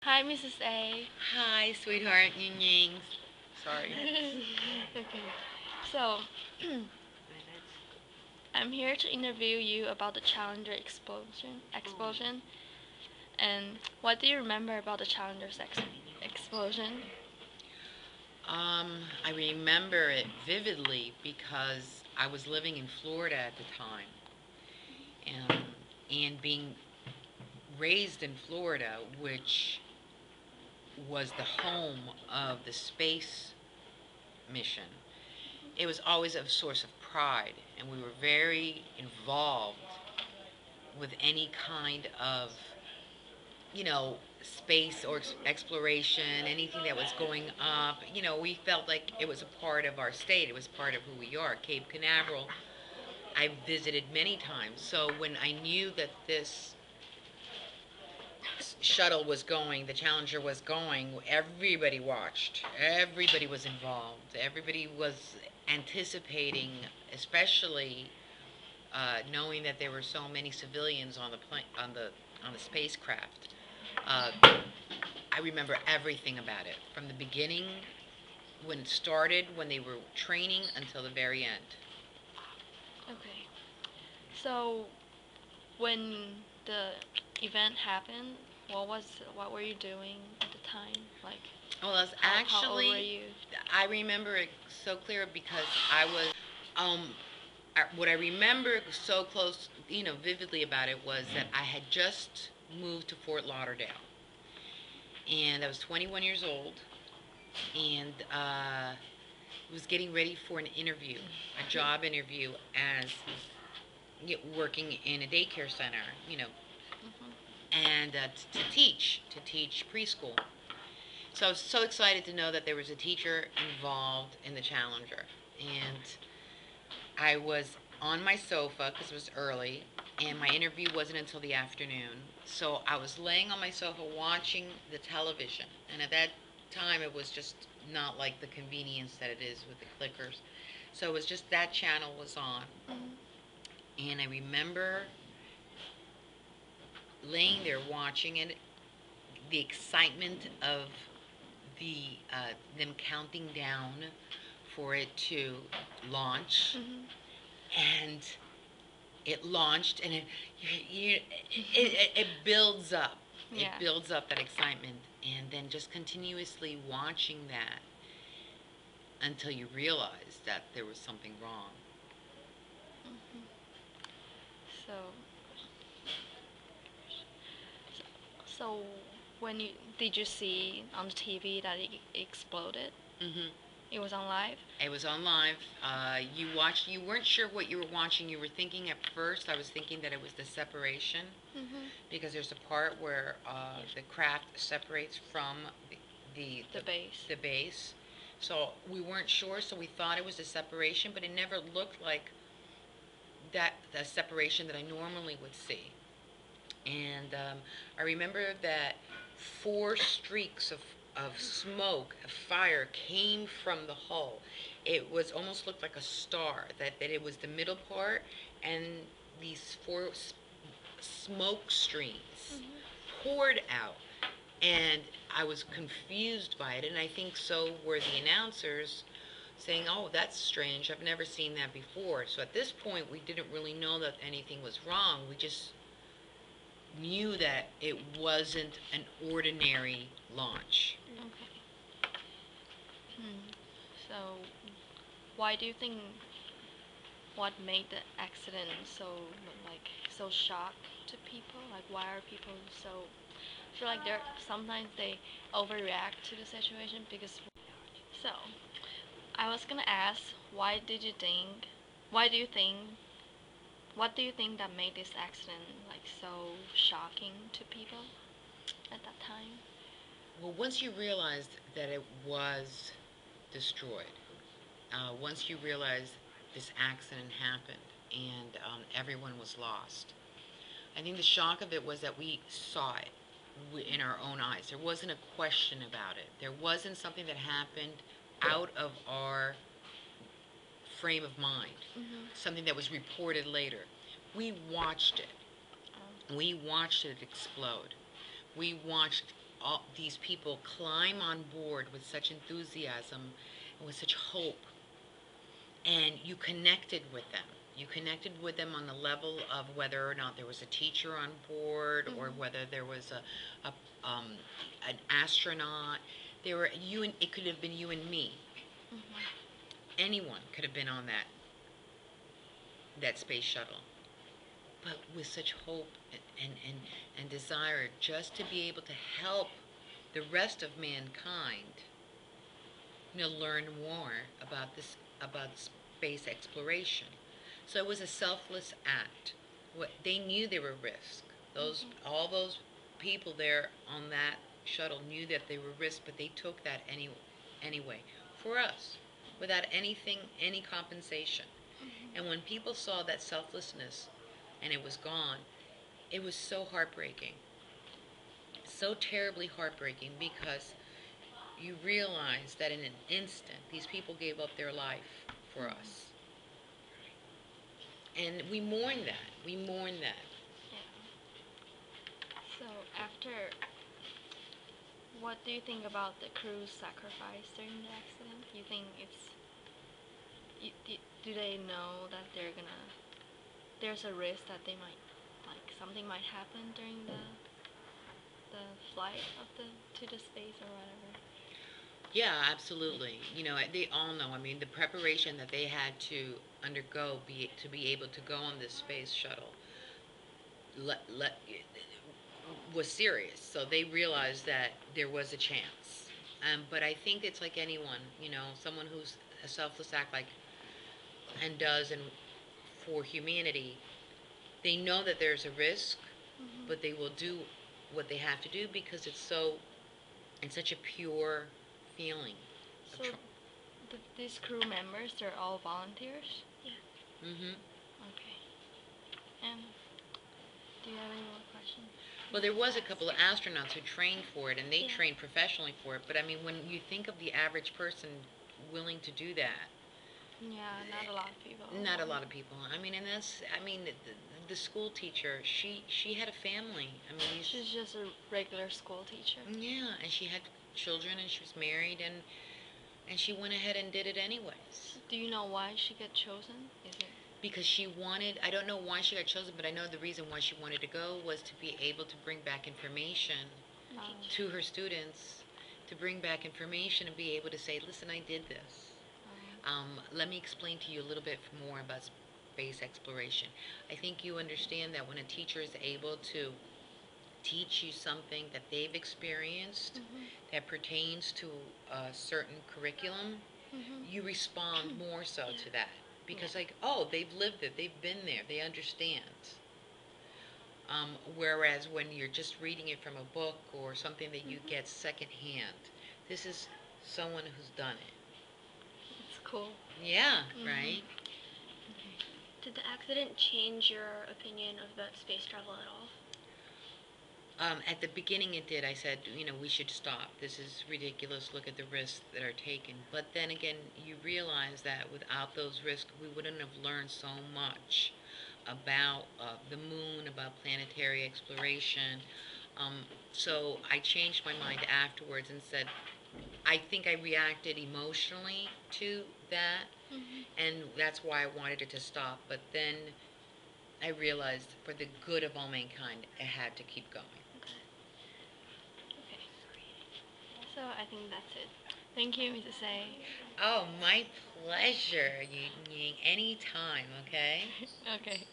Hi, Mrs. A. Hi, sweetheart. Ying Ying. Sorry. Okay, so I'm here to interview you about the Challenger explosion. And what do you remember about the Challenger's explosion? I remember it vividly because I was living in Florida at the time, and being raised in Florida, which was the home of the space mission. It was always a source of pride, and we were very involved with any kind of space or exploration, anything that was going up. We felt like it was a part of our state. It was part of who we are. Cape Canaveral, I visited many times. So when I knew that this shuttle was going, the Challenger was going, everybody watched. Everybody was involved. Everybody was anticipating, especially knowing that there were so many civilians on the spacecraft. Uh, I remember everything about it from the beginning, when it started, when they were training, until the very end. Okay, so when the event happened, what were you doing at the time? Like, Well, it's how old were actually, you? I remember it so clear because I was, what I remember so close, vividly about it was that I had just moved to Fort Lauderdale, and I was 21 years old, and was getting ready for an interview, a job interview, as working in a daycare center, and to teach preschool. So I was so excited to know that there was a teacher involved in the Challenger, and I was on my sofa because it was early, and my interview wasn't until the afternoon. So I was laying on my sofa watching the television, and at that time it was just not like the convenience that it is with the clickers. So it was just that channel was on, and I remember laying there watching it, the excitement of them counting down for it to launch, and it launched, and it builds up. It Yeah. builds up that excitement, and then just continuously watching that until you realize that there was something wrong. So, so when you did you see on the TV that it exploded? hmm It was on live. It was on live. You watched. You weren't sure what you were watching. You were thinking at first. I was thinking that it was the separation, because there's a part where the craft separates from The base. the base. So we weren't sure. So we thought it was the separation, but it never looked like the separation that I normally would see. And I remember that four streaks of smoke, of fire, came from the hull. It was almost looked like a star, that it was the middle part, and these four smoke streams poured out. And I was confused by it, and I think so were the announcers, saying, "Oh, that's strange. I've never seen that before." So at this point, we didn't really know that anything was wrong. We just knew that it wasn't an ordinary launch. Okay. So, why do you think what made the accident so shock to people? Like, why are people so? I feel like sometimes they overreact to the situation because. So, I was gonna ask, why did you think? Why do you think? What do you think that made this accident like so shocking to people at that time? Well, once you realized that it was destroyed, once you realized this accident happened, and everyone was lost, I think the shock of it was that we saw it in our own eyes. There wasn't a question about it. There wasn't something that happened out of our frame of mind, something that was reported later. We watched it. We watched it explode. We watched all these people climb on board with such enthusiasm and with such hope, and you connected with them. You connected with them on the level of whether or not there was a teacher on board, or whether there was a an astronaut. There were you and it could have been you and me. Anyone could have been on that space shuttle, but with such hope and desire just to be able to help the rest of mankind, learn more about space exploration. So it was a selfless act. They knew there were risks. All those people there on that shuttle knew that they were risks, but they took that anyway for us, without any compensation. And when people saw that selflessness and it was gone, it was so heartbreaking, so terribly heartbreaking, because you realize that in an instant these people gave up their life for us. And we mourn that. We mourn that. Yeah. So after, what do you think about the crew's sacrifice during the accident? You think do they know that there's a risk that they might, like, something might happen during the flight to the space or whatever? Yeah, absolutely. They all know. I mean, the preparation that they had to undergo to be able to go on this space shuttle was serious. So they realized that there was a chance. But I think it's like anyone, someone who's a selfless act and does and for humanity, they know that there's a risk, but they will do what they have to do because it's such a pure feeling. So these crew members, they're all volunteers? Yeah. Okay. And do you have any more questions? Well, there was a couple of astronauts who trained for it, and they trained professionally for it. But I mean, when you think of the average person willing to do that, yeah, not a lot of people. Not a lot of people. I mean, the school teacher. She had a family. I mean, she's just a regular school teacher. Yeah, and she had children, and she was married, and she went ahead and did it anyways. Do you know why she got chosen? Is it because she wanted? I don't know why she got chosen, but I know the reason why she wanted to go was to be able to bring back information to her students, to bring back information and be able to say, listen, I did this. Let me explain to you a little bit more about space exploration. I think you understand that when a teacher is able to teach you something that they've experienced that pertains to a certain curriculum, you respond more so to that. Because, like, oh, they've lived it, they've been there, they understand. Whereas when you're just reading it from a book or something that you get secondhand, this is someone who's done it. It's cool. Yeah, right? Okay. Did the accident change your opinion of about space travel at all? At the beginning it did. I said, we should stop. This is ridiculous. Look at the risks that are taken. But then again, you realize that without those risks, we wouldn't have learned so much about the moon, about planetary exploration. So I changed my mind afterwards and said, I think I reacted emotionally to that, and that's why I wanted it to stop. But then I realized for the good of all mankind, it had to keep going. Okay. So I think that's it. Thank you, Mrs. A. Oh, my pleasure, Ying. Anytime, okay? Okay.